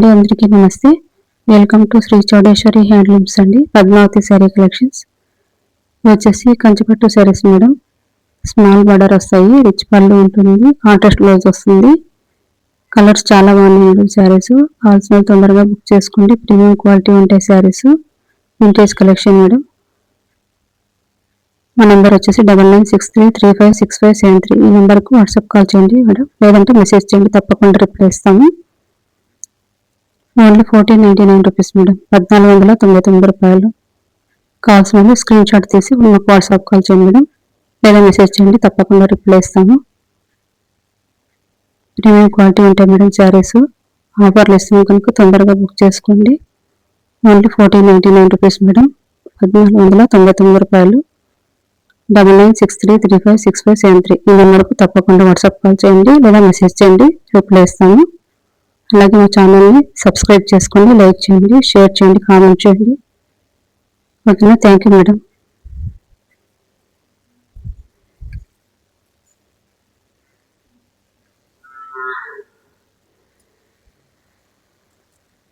అండి, అందరికీ నమస్తే. Welcome to Shri Chowdeshwari handlooms అండి. పద్మావతి శారీ కలెక్షన్స్. ఇవి వచ్చేసి Kanchipattu saris madam. Small border వస్తాయి, రిచ్ పళ్ళు ఉంటుంది, కాంట్రాస్ట్ బ్లౌజ్ వస్తుంది. కలర్స్ చాలా బాగున్నాయి మేడం. శారీస్ కావాల్సిన తొందరగా బుక్ చేసుకోండి. ప్రీమియం క్వాలిటీ ఉంటాయి శారీస్. Vintage collection madam. మా నెంబర్ వచ్చేసి 9963356573. ఈ నెంబర్కు వాట్సాప్ కాల్ చేయండి మేడం, లేదంటే మెసేజ్ చేయండి, తప్పకుండా రిప్లై ఇస్తాము. Only 1499 rupees madam. 1499 రూపాయలు. కావాల్సిన స్క్రీన్ షాట్ తీసి మాకు వాట్సాప్ కాల్ చేయండి మేడం, లేదా మెసేజ్ చేయండి, తప్పకుండా రిప్లై ఇస్తాము. ప్రీమియం క్వాలిటీ ఉంటాయి మేడం శారీస్. ఆఫర్లు ఇస్తున్నాం కనుక తొందరగా బుక్ చేసుకోండి. Only 1499 rupees madam. 1499 రూపాయలు. 9963356573. ఈ నెంబర్కు తప్పకుండా వాట్సాప్ కాల్ చేయండి, లేదా మెసేజ్ చేయండి, రిప్లై ఇస్తాము. అలాగే మా ఛానల్ని సబ్స్క్రైబ్ చేసుకోండి, లైక్ చేయండి, షేర్ చేయండి, కామెంట్ చేయండి. ఓకేనా? Thank you madam.